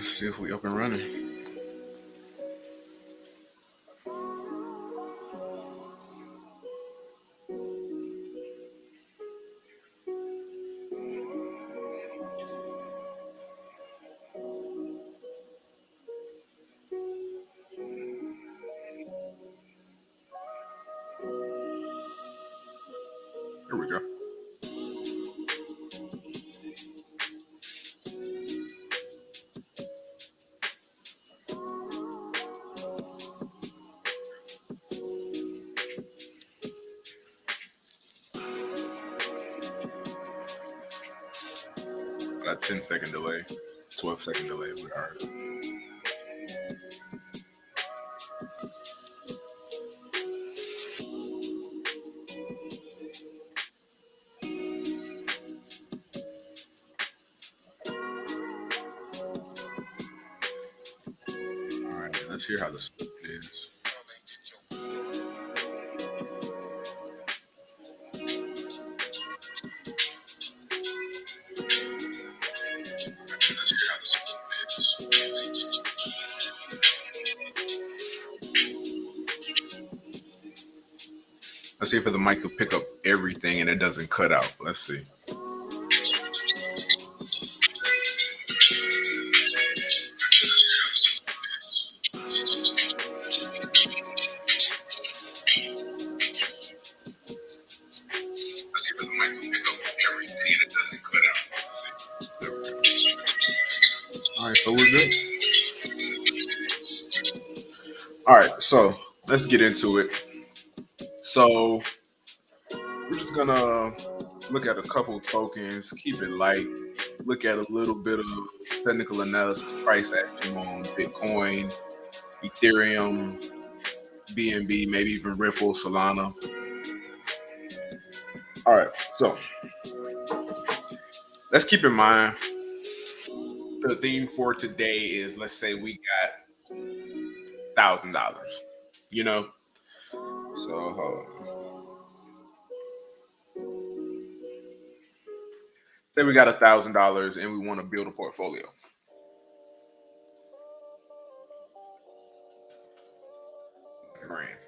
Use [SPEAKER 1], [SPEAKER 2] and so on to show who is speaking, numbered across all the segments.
[SPEAKER 1] Let's see if we up and running. Here we go. Got a 10-second delay, 12-second delay. We are. All right, let's hear how the split is. Let's hear how the split is. Let's see if the mic will pick up everything and it doesn't cut out. Let's see. Let's see if the mic will pick up everything and it doesn't cut out. Let's see. All right, so we're good. All right, so let's get into it. So we're just gonna look at a couple tokens, keep it light, look at a little bit of technical analysis, price action on Bitcoin, Ethereum, BNB, maybe even Ripple, Solana. All right, so let's keep in mind the theme for today is, let's say we got $1,000, you know. So say we got $1,000 and we want to build a portfolio. Grand.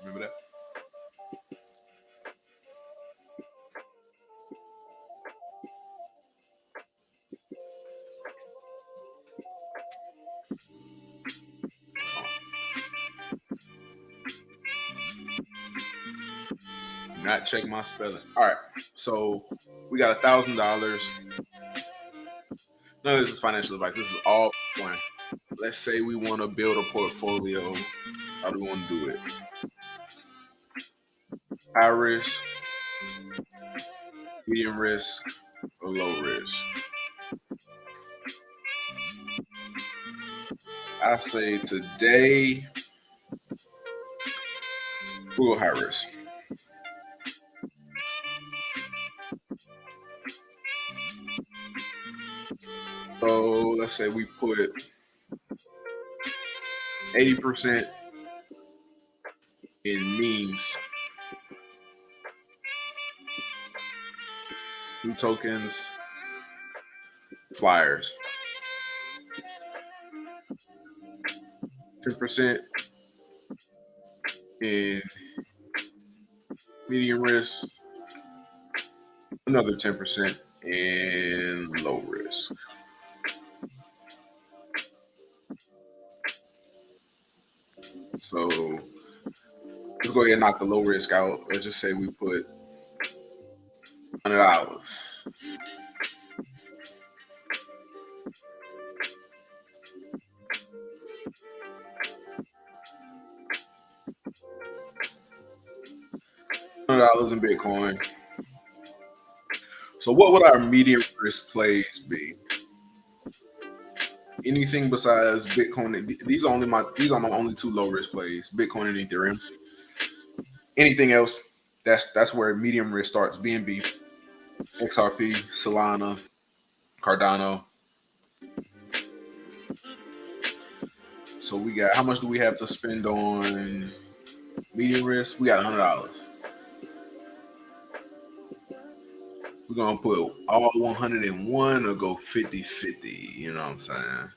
[SPEAKER 1] Remember that? Not check my spelling. All right, so we got $1,000. None of this is financial advice. This is all one. Let's say we want to build a portfolio. How do we want to do it? High risk, medium risk, or low risk? I say today we'll go high risk. So let's say we put 80% in memes, 2 tokens, flyers, 10% in medium risk, another 10% in low risk. So let's go ahead and knock the low risk out. Let's just say we put $100. $100 in Bitcoin. So what would our medium risk plays be? Anything besides Bitcoin? These are my only 2 low risk plays: Bitcoin and Ethereum. Anything else? That's where medium risk starts. BNB, XRP, Solana, Cardano. So we got, how much do we have to spend on medium risk? We got $100. We're gonna put all 101 or go 50-50. You know what I'm saying?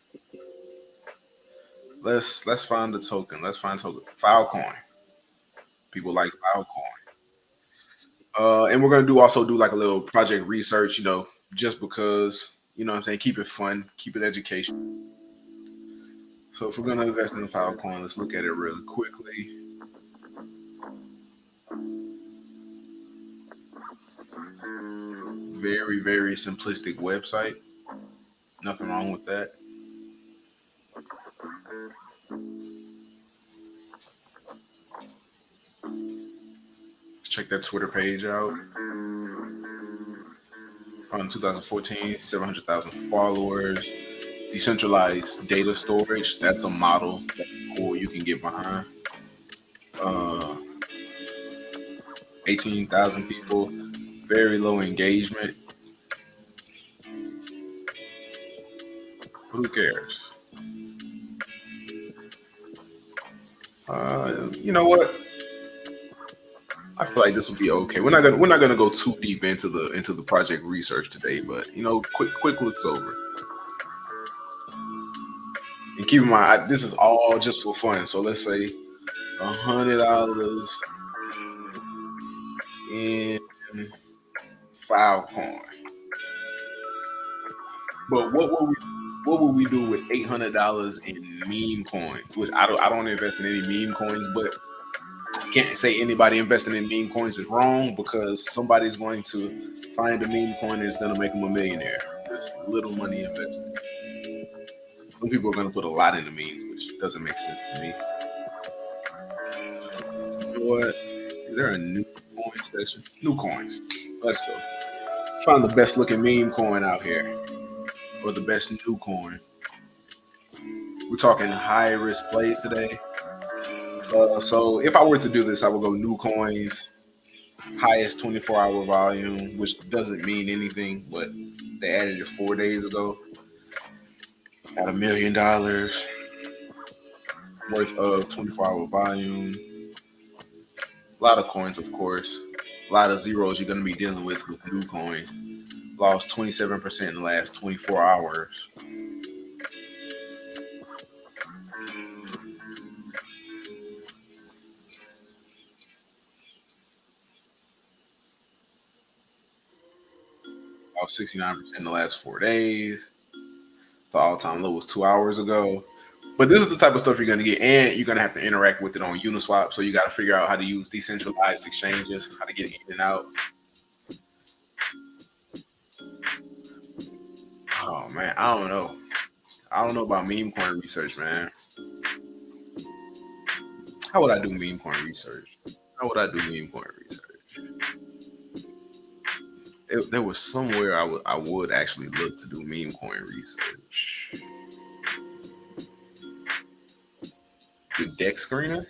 [SPEAKER 1] Let's find the token. Let's find token. Filecoin. People like Filecoin. And we're gonna do like a little project research, just because, what I'm saying, keep it fun, keep it education. So if we're gonna invest in a Filecoin, let's look at it really quickly. Very, very simplistic website. Nothing wrong with that. Check that Twitter page out. From 2014, 700,000 followers. Decentralized data storage. That's a model that's cool you can get behind. 18,000 people. Very low engagement. Who cares? You know what? I feel like this will be okay. We're not gonna go too deep into the project research today, but quick looks over. And keep in mind, this is all just for fun. So let's say $100 in Filecoin. But what would we do with $800 in meme coins? Which I don't invest in any meme coins, but can't say anybody investing in meme coins is wrong because somebody's going to find a meme coin and it's going to make them a millionaire. It's little money invested. Some people are going to put a lot into memes, which doesn't make sense to me. You know what? Is there a new coin section? New coins. Let's go. Let's find the best looking meme coin out here, or the best new coin. We're talking high risk plays today. So if I were to do this, I would go new coins, highest 24-hour volume, which doesn't mean anything, but they added it 4 days ago at $1 million worth of 24-hour volume. A lot of coins, of course. A lot of zeros you're going to be dealing with new coins. Lost 27% in the last 24 hours. Lost 69% in the last 4 days. The all-time low was 2 hours ago. But this is the type of stuff you're going to get, and you're going to have to interact with it on Uniswap. So you got to figure out how to use decentralized exchanges, how to get in and out. Oh man, I don't know. I don't know about meme coin research, man. How would I do meme coin research? How would I do meme coin research? There was somewhere I would actually look to do meme coin research. Is it Deck Screener?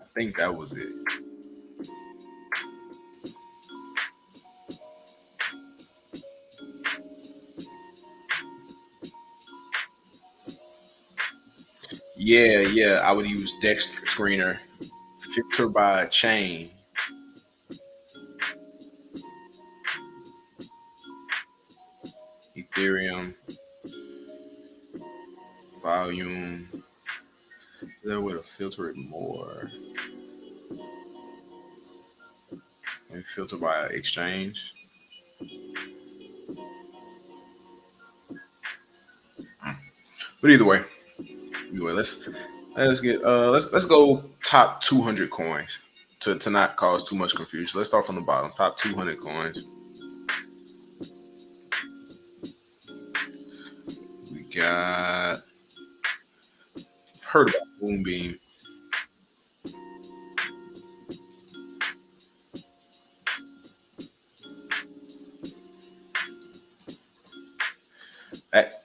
[SPEAKER 1] I think that was it. Yeah, I would use Deck Screener, filter by chain. Ethereum, volume. Then would have filtered more. And filter by exchange. But either way, let's go top 200 coins to not cause too much confusion. Let's start from the bottom. Top 200 coins. We got heard about Moonbeam.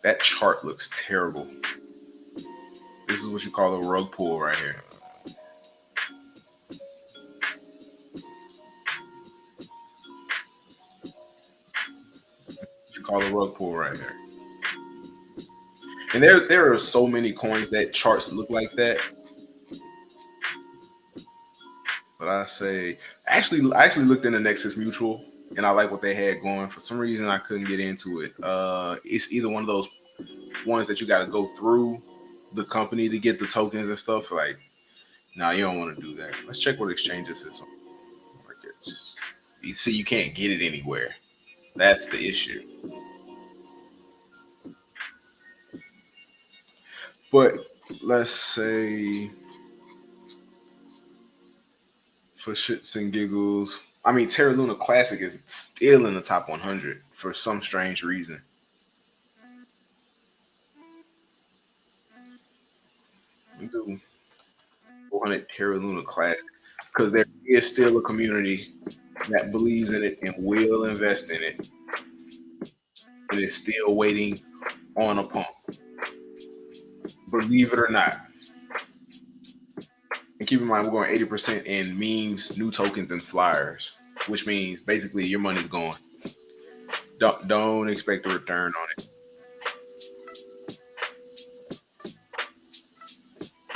[SPEAKER 1] That chart looks terrible. This is what you call a rug pull right here. What you call a rug pull right here. And there are so many coins that charts look like that. But I say I actually looked into Nexus Mutual and I like what they had going. For some reason I couldn't get into it. It's either one of those ones that you gotta go through the company to get the tokens and stuff. Like, nah, you don't want to do that. Let's check what exchanges it's on. Markets. You see, you can't get it anywhere. That's the issue. But let's say for shits and giggles, I mean Terra Luna Classic is still in the top 100 for some strange reason. We do 400 Terra Luna Classic because there is still a community that believes in it and will invest in it, and is still waiting on a pump. Believe it or not. And keep in mind, we're going 80% in memes, new tokens, and flyers, which means basically your money's gone. Don't expect a return on it.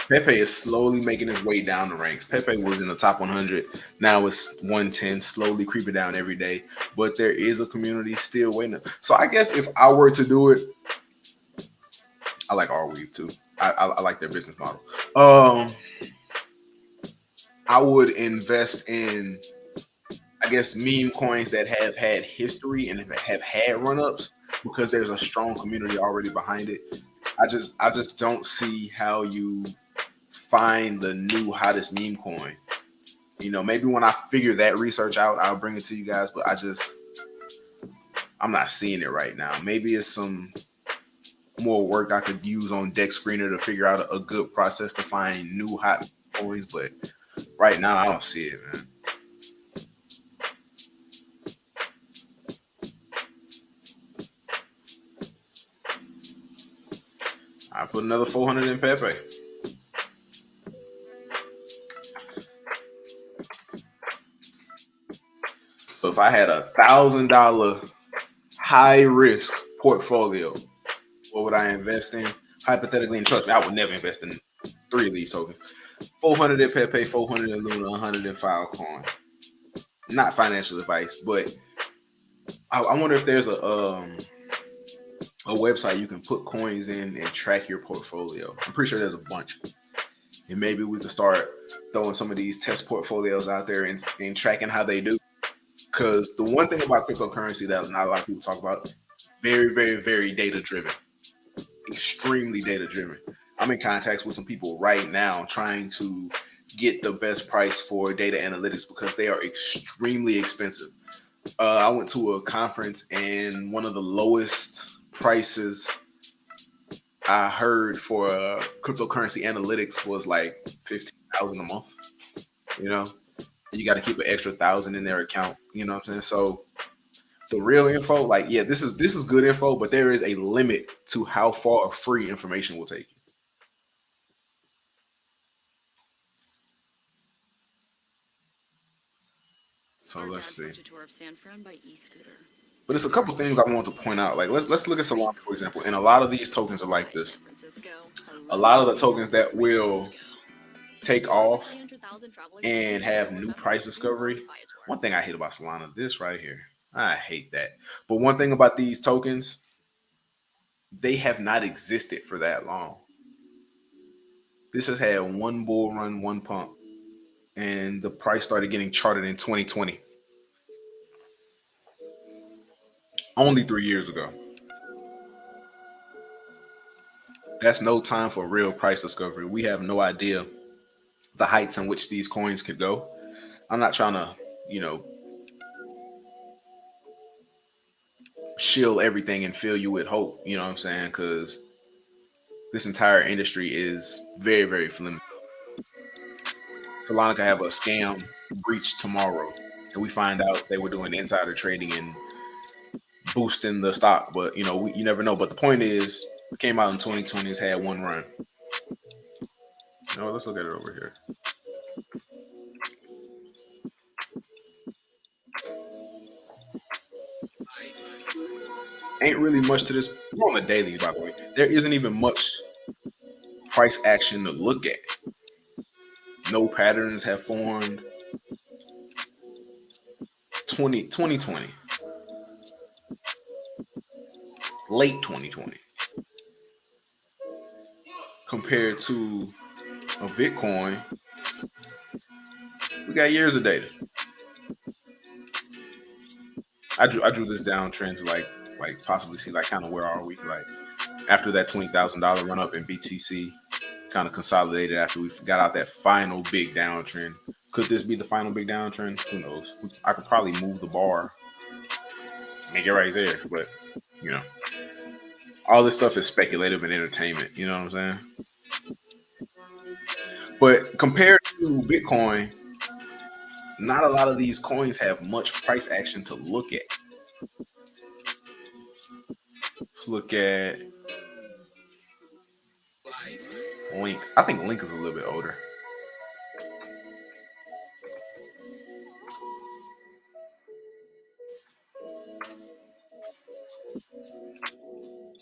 [SPEAKER 1] Pepe is slowly making his way down the ranks. Pepe was in the top 100. Now it's 110, slowly creeping down every day. But there is a community still waiting. So I guess if I were to do it, I like Arweave too. I like their business model. Um, I would invest in, I guess, meme coins that have had history and have had run ups because there's a strong community already behind it. I just don't see how you find the new hottest meme coin. Maybe when I figure that research out, I'll bring it to you guys. But I'm not seeing it right now. Maybe it's some more work I could use on Deck Screener to figure out a good process to find new hot coins. But right now, I don't see it, man. I put another 400 in Pepe. So if I had $1,000 high risk portfolio, what would I invest in? Hypothetically, and trust me, I would never invest in three of these tokens. 400 in Pepe, 400 in Luna, 100 in Filecoin. Not financial advice, but I wonder if there's a website you can put coins in and track your portfolio. I'm pretty sure there's a bunch. And maybe we could start throwing some of these test portfolios out there and tracking how they do. Because the one thing about cryptocurrency that not a lot of people talk about, very, very, very data driven, extremely data driven. I'm in contacts with some people right now trying to get the best price for data analytics because they are extremely expensive. I went to a conference and one of the lowest prices I heard for cryptocurrency analytics was like 15,000 a month. You know, you got to keep an extra thousand in their account. You know what I'm saying? So the real info, like, yeah, this is good info, but there is a limit to how far free information will take you. So let's see. But it's a couple things I want to point out. Like let's look at Solana for example. And a lot of these tokens are like this. A lot of the tokens that will take off and have new price discovery. One thing I hate about Solana, this right here. I hate that. But one thing about these tokens, they have not existed for that long. This has had one bull run, one pump, and the price started getting charted in 2020, only 3 years ago. That's no time for real price discovery. We have no idea the heights in which these coins could go. I'm not trying to, you know, shield everything and fill you with hope. You know what I'm saying? Because this entire industry is very, very flimsy. Solana could have a scam breach tomorrow, and we find out they were doing insider trading and boosting the stock. But you never know. But the point is, it came out in 2020. It's had one run. Let's look at it over here. Ain't really much to this. We're on a daily, by the way. There isn't even much price action to look at. No patterns have formed. 2020, late 2020, compared to a Bitcoin, we got years of data. I drew this downtrend to like possibly see like kind of where are we like after that $20,000 run up in BTC kind of consolidated after we got out that final big downtrend. Could this be the final big downtrend? Who knows? I could probably move the bar, make it right there, but you know, all this stuff is speculative and entertainment. You know what I'm saying? But compared to Bitcoin, not a lot of these coins have much price action to look at. Let's look at Link. I think Link is a little bit older.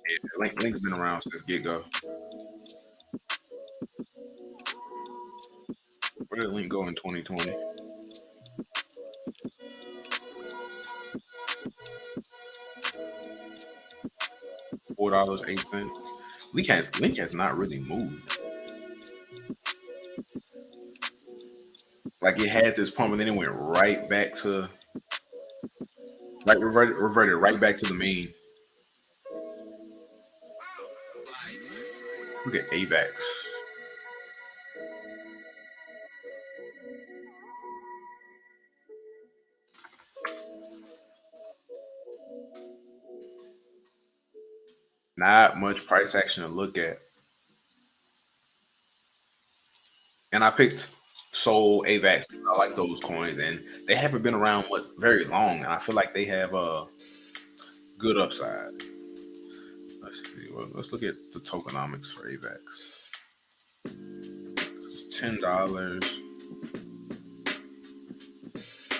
[SPEAKER 1] Yeah, Link's been around since get go. Where did Link go in 2020? $4.08. Link has not really moved. Like it had this pump and then it went right back to like reverted right back to the mean. Look at AVAX. Not much price action to look at. And I picked Soul, AVAX. I like those coins, and they haven't been around very long, and I feel like they have a good upside. Let's see. Well, let's look at the tokenomics for AVAX. It's $10.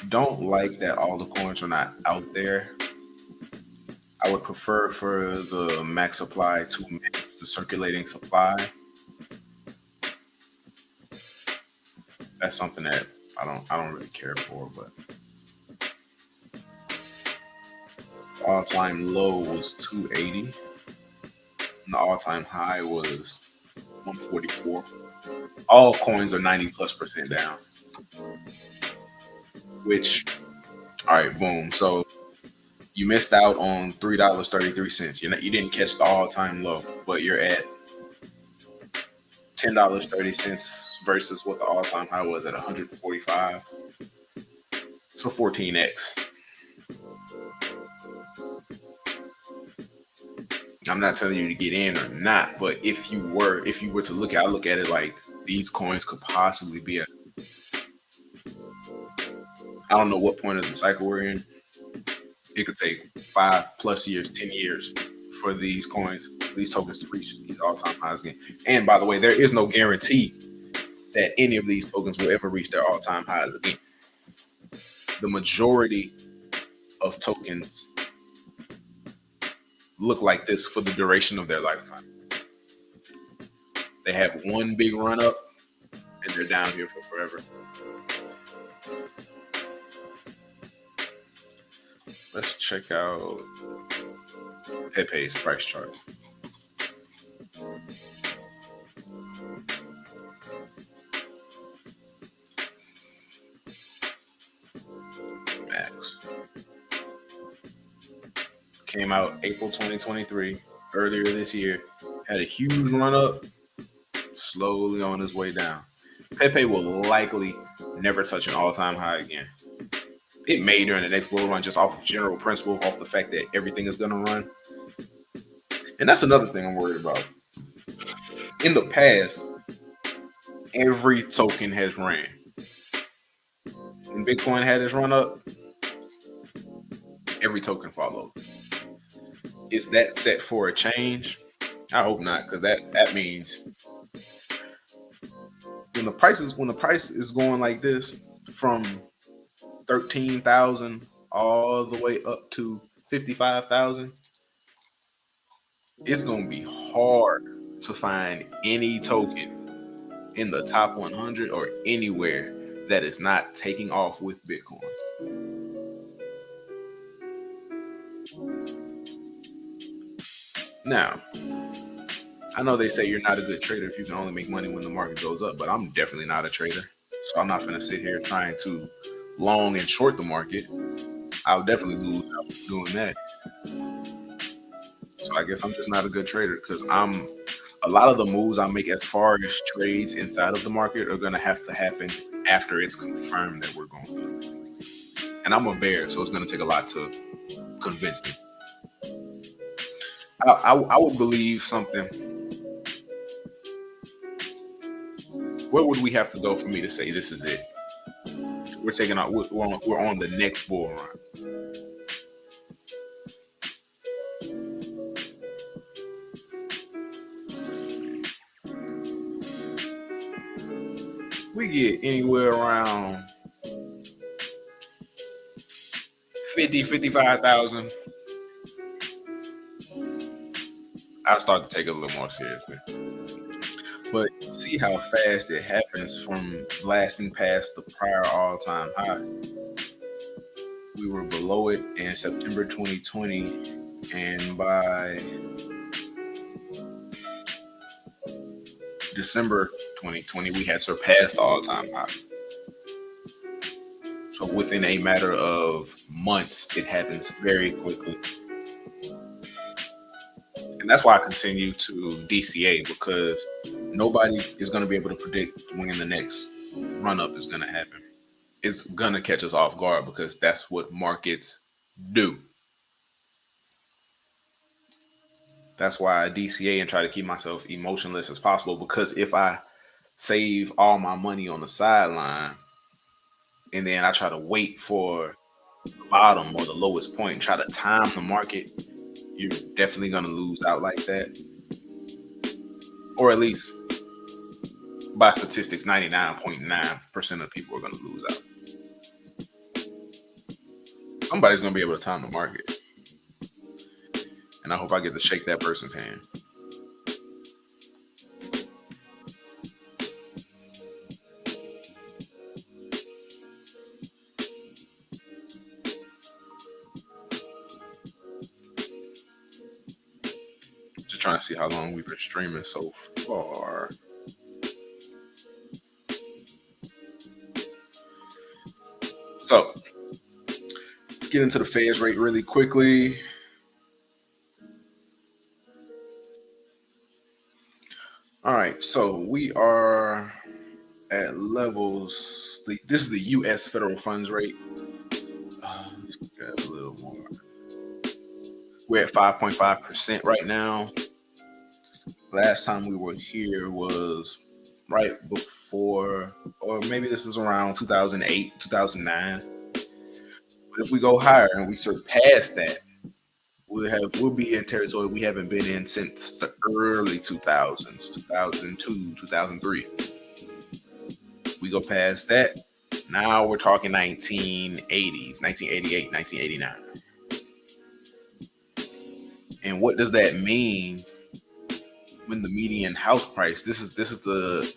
[SPEAKER 1] Don't like that all the coins are not out there. I would prefer for the max supply to match the circulating supply. That's something that I don't really care for, but all-time low was 280 and the all-time high was 144. All coins are 90+% down, which all right, boom. So you missed out on $3.33. You didn't catch the all-time low, but you're at $10.30 versus what the all-time high was at 145. So 14x. I'm not telling you to get in or not, but if you were to look at it like these coins could possibly be at, I don't know what point of the cycle we're in. It could take 5+ years, 10 years for these tokens to reach these all-time highs again. And by the way, there is no guarantee that any of these tokens will ever reach their all-time highs again. The majority of tokens look like this for the duration of their lifetime. They have one big run up and they're down here for forever. Let's check out Pepe's price chart. Max came out April 2023, earlier this year, had a huge run up, slowly on his way down. Pepe will likely never touch an all-time high again. It may during the next bull run, just off general principle, off the fact that everything is going to run. And that's another thing I'm worried about. In the past, every token has ran. When Bitcoin had its run up, every token followed. Is that set for a change? I hope not, because that means when the price is going like this from 13,000 all the way up to 55,000, it's gonna be hard to find any token in the top 100 or anywhere that is not taking off with Bitcoin. Now, I know they say you're not a good trader if you can only make money when the market goes up, but I'm definitely not a trader. So I'm not going to sit here trying to long and short the market. I'll definitely lose out doing that. So I guess I'm just not a good trader because I'm a lot of the moves I make as far as trades inside of the market are going to happen after it's confirmed that we're going up. And I'm a bear, so it's going to take a lot to convince me. I would believe something. Where would we have to go for me to say this is it? We're taking out. We're on the next bull run. We get anywhere around 50, 55,000. I start to take it a little more seriously. But see how fast it happens from blasting past the prior all-time high. We were below it in September 2020, and by December 2020, we had surpassed all-time high. So within a matter of months, it happens very quickly. And that's why I continue to DCA, because nobody is going to be able to predict when the next run up is going to happen. It's going to catch us off guard because that's what markets do. That's why I DCA and try to keep myself emotionless as possible, because if I save all my money on the sideline and then I try to wait for the bottom or the lowest point and try to time the market, you're definitely going to lose out like that. Or at least by statistics, 99.9% of people are going to lose out. Somebody's going to be able to time the market. And I hope I get to shake that person's hand. Just trying to see how long we've been streaming so far. So, let's get into the Fed's rate really quickly. All right, so we are at levels. This is the U.S. federal funds rate. Let's get a little more. We're at 5.5% right now. Last time we were here was right before, or maybe this is around 2008, 2009. But if we go higher and we surpass that, we'll be in territory we haven't been in since the early 2000s, 2002, 2003. We go past that. Now we're talking 1980s, 1988, 1989. And what does that mean when the median house price, this is the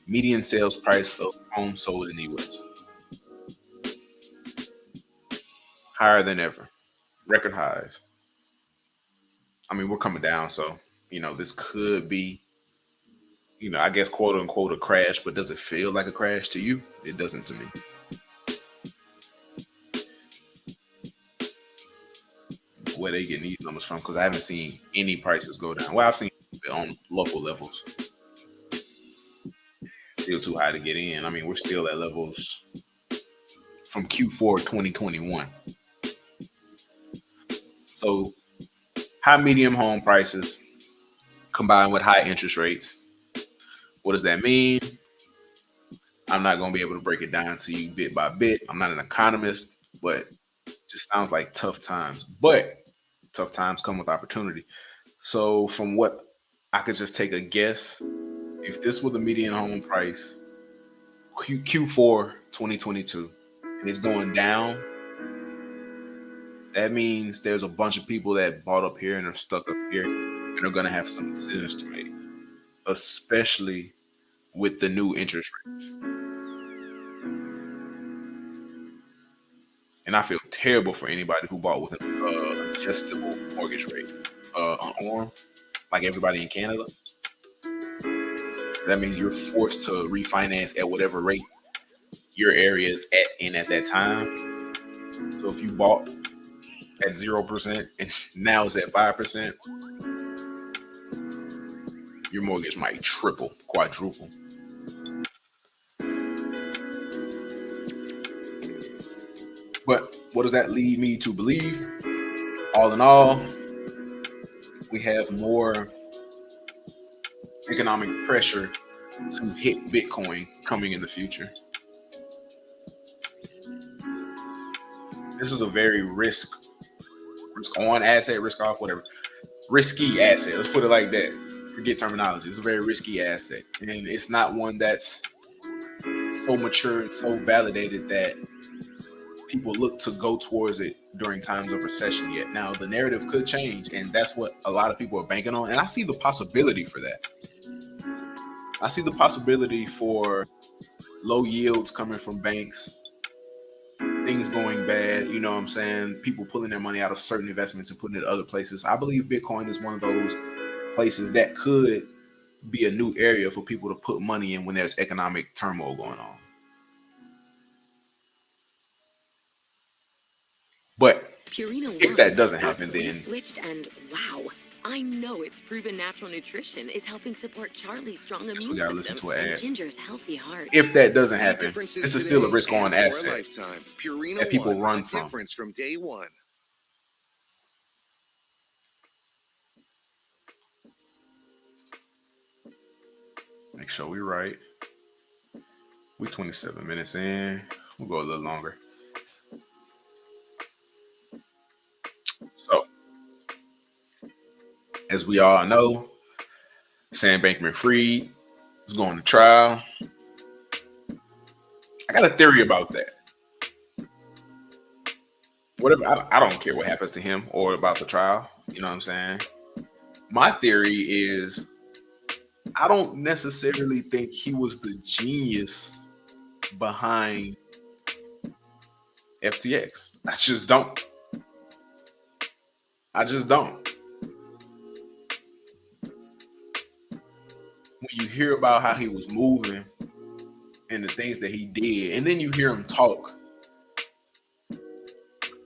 [SPEAKER 1] median sales price of homes sold in the US, higher than ever, record highs. I mean, we're coming down, so this could be, I guess, quote unquote, a crash. But does it feel like a crash to you? It doesn't to me. Where they getting these numbers from? Because I haven't seen any prices go down. Well, I've seen it on local levels. Still too high to get in. I mean, we're still at levels from Q4 2021. So high medium home prices combined with high interest rates. What does that mean? I'm not going to be able to break it down to you bit by bit. I'm not an economist, but it just sounds like tough times. But tough times come with opportunity. So from what I could just take a guess, if this were the median home price Q4 2022 and it's going down, that means there's a bunch of people that bought up here and are stuck up here and are going to have some decisions to make, especially with the new interest rates. And I feel terrible for anybody who bought with an adjustable mortgage rate on ARM. like everybody in Canada, that means you're forced to refinance at whatever rate your area is at in at that time. So if you bought at 0% and now it's at 5%, your mortgage might triple, quadruple. But what does that lead me to believe? All in all, we have more economic pressure to hit Bitcoin coming in the future. This is a very risk on asset, risk off, whatever. Risky asset. Let's put it like that. Forget terminology. It's a very risky asset. And it's not one that's so mature and so validated that people look to go towards it during times of recession yet. Now, the narrative could change, and that's what a lot of people are banking on. And I see the possibility for that. I see the possibility for low yields coming from banks, things going bad, you know what I'm saying? People pulling their money out of certain investments and putting it in other places. I believe Bitcoin is one of those places that could be a new area for people to put money in when there's economic turmoil going on. But if that doesn't happen, then
[SPEAKER 2] switched and wow. I know it's proven natural nutrition is helping support Charlie's strong immune
[SPEAKER 1] we gotta listen
[SPEAKER 2] system
[SPEAKER 1] to an
[SPEAKER 2] and
[SPEAKER 1] ad.
[SPEAKER 2] Ginger's healthy heart.
[SPEAKER 1] If that doesn't happen, this is still a risk on asset that people run from.
[SPEAKER 3] Difference from day one.
[SPEAKER 1] Make sure we right. We 27 minutes in. We'll go a little longer. So, as we all know, Sam Bankman-Fried is going to trial. I got a theory about that. Whatever, I don't care what happens to him or about the trial. You know what I'm saying? My theory is I don't necessarily think he was the genius behind FTX. I just don't. When you hear about how he was moving and the things that he did, and then you hear him talk,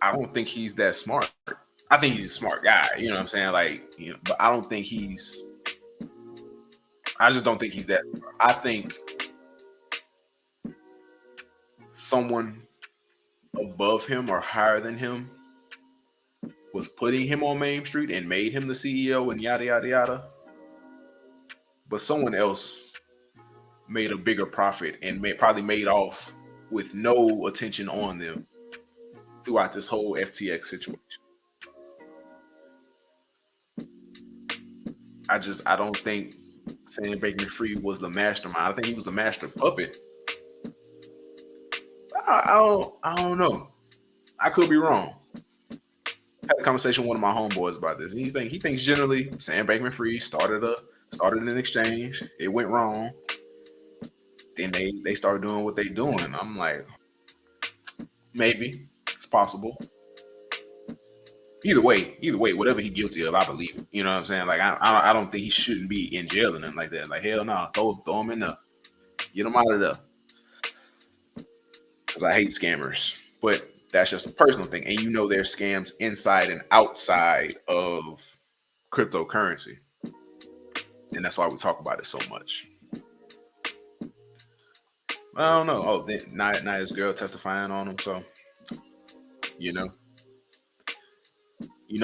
[SPEAKER 1] I don't think he's that smart. I think he's a smart guy, you know what I'm saying? Like, you know, but I just don't think he's that smart. I think someone above him or higher than him was putting him on Main Street and made him the CEO and yada yada yada. But someone else made a bigger profit and probably made off with no attention on them throughout this whole FTX situation. I don't think Sam Bankman-Fried was the mastermind. I think he was the master puppet. I don't know. I could be wrong. I had a conversation with one of my homeboys about this. And he thinks generally Sam Bankman-Fried started an exchange. It went wrong. Then they started doing what they doing. I'm like, maybe it's possible. Either way, whatever he's guilty of, I believe it. You know what I'm saying? Like I don't think he shouldn't be in jail and nothing like that. Like hell no, throw him in there, get him out of there. Because I hate scammers, but that's just a personal thing. And you know there's scams inside and outside of cryptocurrency, and that's why we talk about it so much. I don't know. Oh, then now his girl testifying on him, so you know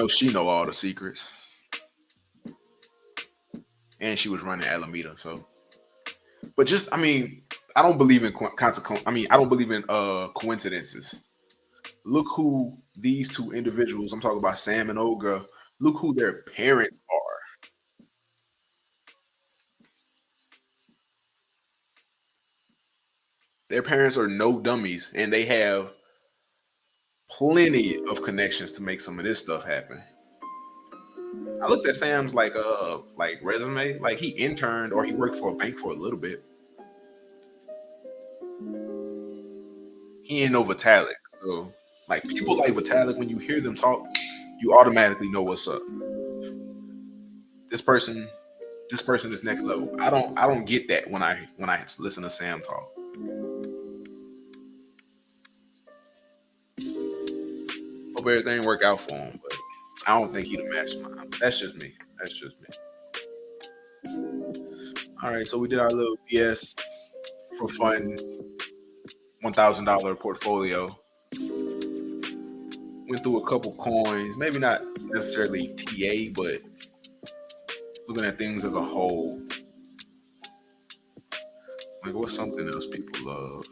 [SPEAKER 1] she know all the secrets, and she was running Alameda. So, but just I don't believe in consequence. I don't believe in coincidences. Look who these two individuals, I'm talking about Sam and Olga, look who their parents are. Their parents are no dummies, and they have plenty of connections to make some of this stuff happen. I looked at Sam's like resume, like he interned or he worked for a bank for a little bit. He ain't no Vitalik, so like people like Vitalik, when you hear them talk, you automatically know what's up. this person this person is next level. I don't get that when I listen to Sam talk. Hope everything work out for him, but I don't think he the mastermind. But that's just me. That's just me. All right, so we did our little BS for fun $1,000 portfolio. Went through a couple coins, maybe not necessarily TA, but looking at things as a whole. Like, what's something else people love?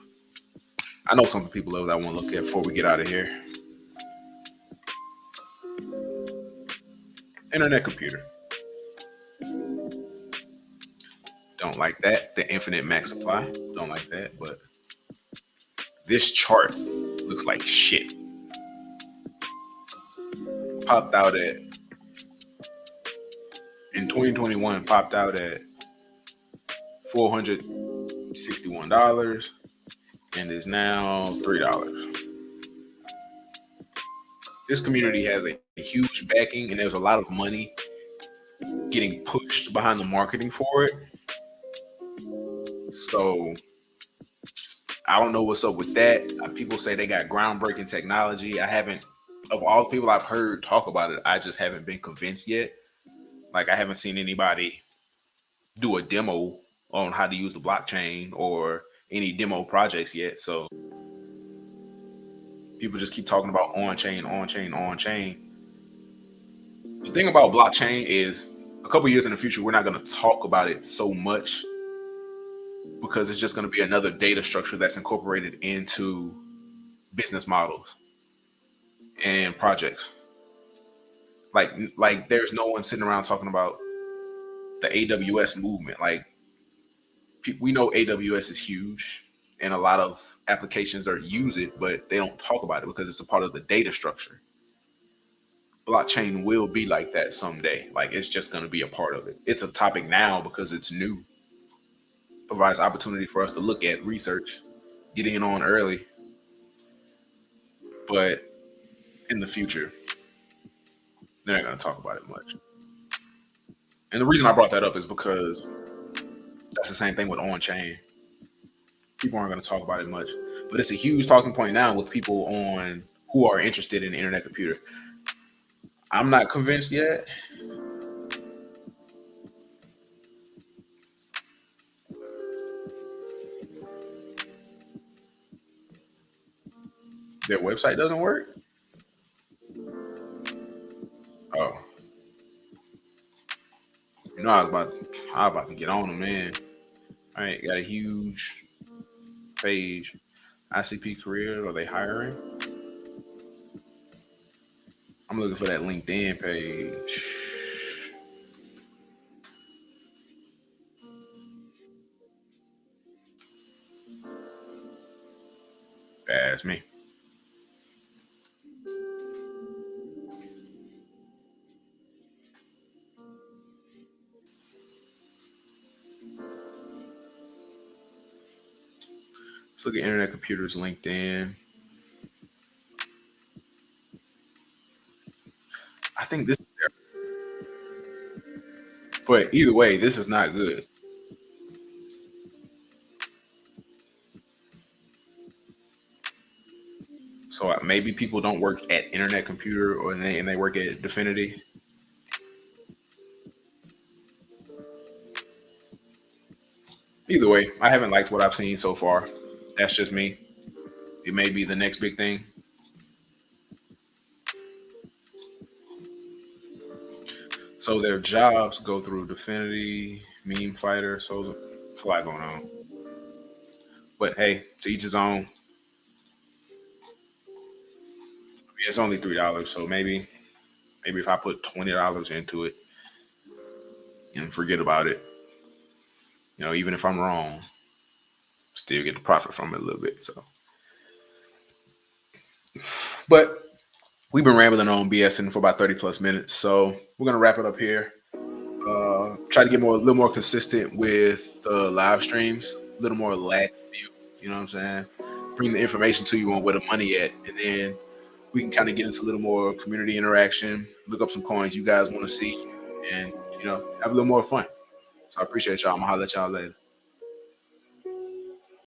[SPEAKER 1] I know something people love that I want to look at before we get out of here. Internet computer. Don't like that. The infinite max supply. Don't like that. But this chart looks like shit. Popped out at in 2021. Popped out at $461 and is now $3. This community has a huge backing, and there's a lot of money getting pushed behind the marketing for it. So I don't know what's up with that. People say they got groundbreaking technology. I haven't, of all the people I've heard talk about it, I just haven't been convinced yet. Like, I haven't seen anybody do a demo on how to use the blockchain or any demo projects yet. So people just keep talking about on chain, on chain, on chain. The thing about blockchain is a couple years in the future, we're not going to talk about it so much because it's just going to be another data structure that's incorporated into business models and projects. Like there's no one sitting around talking about the AWS movement. Like, we know AWS is huge and a lot of applications are use it, but they don't talk about it because it's a part of the data structure. Blockchain will be like that someday. Like, it's just going to be a part of it. It's a topic now because it's new. Provides opportunity for us to look at research, get in on early. But in the future, they're not going to talk about it much. And the reason I brought that up is because that's the same thing with on chain. People aren't going to talk about it much, but it's a huge talking point now with people on who are interested in the internet computer. I'm not convinced yet. Their website doesn't work. Oh, I was about to get on them, man. All right, got a huge page. ICP career, are they hiring? I'm looking for that LinkedIn page. That's me. Let's look at Internet Computers LinkedIn. I think this, but either way, this is not good. So maybe people don't work at Internet Computer, or and they work at Definity. Either way, I haven't liked what I've seen so far. That's just me. It may be the next big thing. So their jobs go through Definity, Meme Fighter. So it's a lot going on. But hey, to each his own. It's only $3, so maybe if I put $20 into it and forget about it, even if I'm wrong, still get the profit from it a little bit. So, but we've been rambling on BSing for about 30 plus minutes, so we're gonna wrap it up here. Try to get a little more consistent with the live streams, a little more lag view. You know what I'm saying? Bring the information to you on where the money at, and then we can kind of get into a little more community interaction. Look up some coins you guys want to see, and have a little more fun. So I appreciate y'all. I'm gonna holler at y'all later.